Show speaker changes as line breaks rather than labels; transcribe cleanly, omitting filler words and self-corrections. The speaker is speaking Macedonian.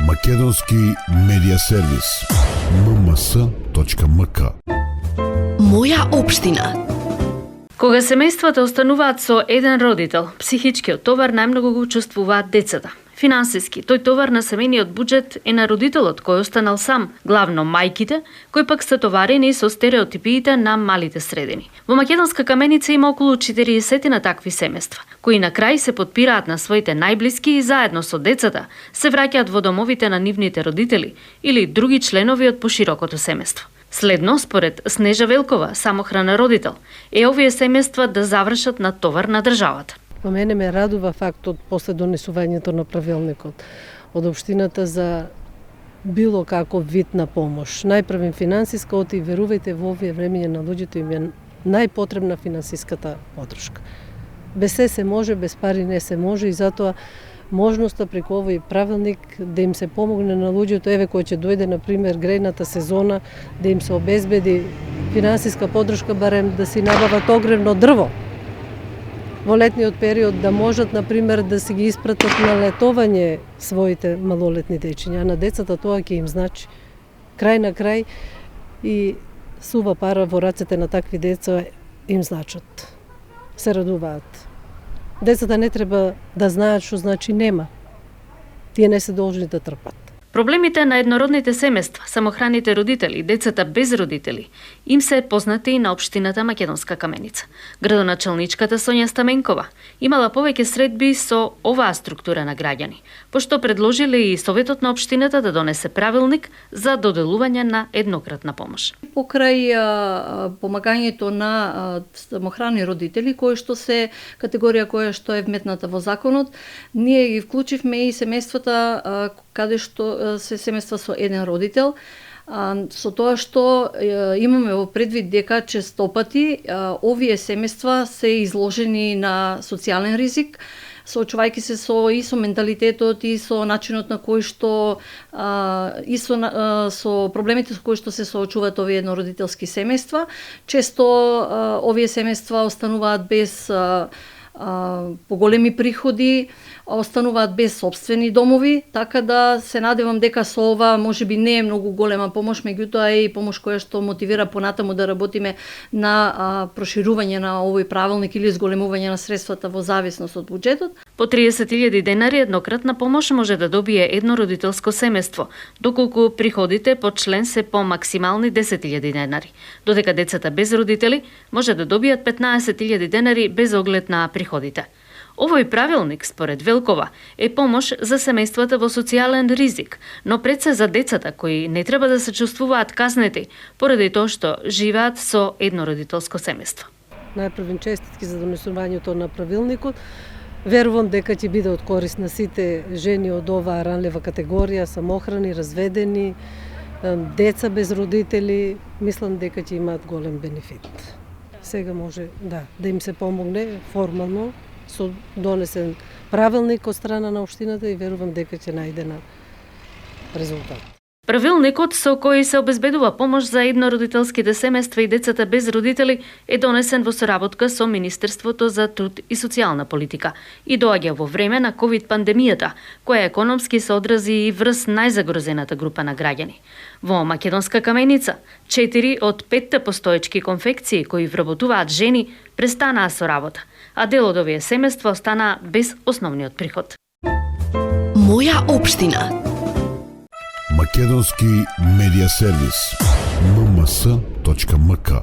Македонски медиа сервис. mms.mk.
Моја општина.
Кога семејствата остануваат со еден родител, психичкиот товар најмногу го чувствуваат децата. Финансиски, тој товар на семејниот буџет е на родителот кој останал сам, главно мајките, кои пак се товарени со стереотипиите на малите средини. Во Македонска Каменица има околу 40 на такви семејства, кои на крај се подпираат на своите најблиски и заедно со децата се враќаат во домовите на нивните родители или други членови од поширокото семејство. Следно, според Снежа Велкова, самохрана родител, е овие семејства да завршат на товар на државата.
По мене ме радува фактот после донесувањето на правилникот од општината за било каков вид на помош. Најпрвен финансиска, оти верувајте во овие времења на луѓето им е најпотребна финансиската подршка. Без се може, без пари не се може и затоа можноста преку овој правилник да им се помогне на луѓето, еве кој ќе дојде на пример грејната сезона, да им се обезбеди финансиска подршка барем да си набават огревно дрво. Во летниот период да можат, например, да си ги испратат на летовање своите малолетни дечиња, а на децата тоа ќе им значи крај на крај и сува пара во рацете на такви деца им значат. Се радуваат. Децата не треба да знаат што значи нема. Тие не се должни да трпат.
Проблемите на еднородните семејства, самохраните родители и децата без родители им се познати и на општината Македонска Каменица. Градоначалничката Сонја Стаменкова имала повеќе средби со оваа структура на граѓани, пошто предложиле и Советот на општината да донесе правилник за доделување на еднократна помош.
Покрај помагањето на самохрани родители, кои што се категорија која што е вметната во законот, ние ги вклучивме и семејствата каде што се семејства со еден родител, со тоа што имаме во предвид дека честопати овие семејства се изложени на социјален ризик, соочувајќи се со менталитетот и со начинот на кој што и со проблемите со кои што се соочуваат овие еднородителски семејства. Често овие семејства остануваат без поголеми приходи, остануваат без собствени домови, така да се надевам дека со ова можеби не е многу голема помош, меѓутоа е и помош која што мотивира понатаму да работиме на проширување на овој правилник или зголемување на средствата во зависност од буџетот.
По 30.000 денари еднократна помош може да добие еднородителско семејство, доколку приходите по член се по максимални 10.000 денари, додека децата без родители може да добијат 15.000 денари без оглед на приходите. Овој правилник, според Велкова, е помош за семејствата во социјален ризик, но пред се за децата кои не треба да се чувствуваат казнети поради тоа што живеат со еднородителско семејство.
Најпрвен честитки за донесувањето на правилникот. Верувам дека ќе биде од корист на сите жени од оваа ранлива категорија, самохрани, разведени, деца без родители, мислам дека ќе имаат голем бенефит. Сега може да им се помогне формално со донесен правилник од страна на општината и верувам дека ќе најде на резултат.
Правилникот со кој се обезбедува помош за еднородителските семејства и децата без родители е донесен во соработка со Министерството за труд и социјална политика и доаѓа во време на ковид пандемијата, која економски се одрази и врз најзагрозената група на граѓани. Во Македонска Каменица, 4 од 5 постоечки конфекции кои вработуваат жени престанаа со работа, а дел од овие семејства останаа без основниот приход.
Моја општина.
Македонски медиа сервис. mms.mk.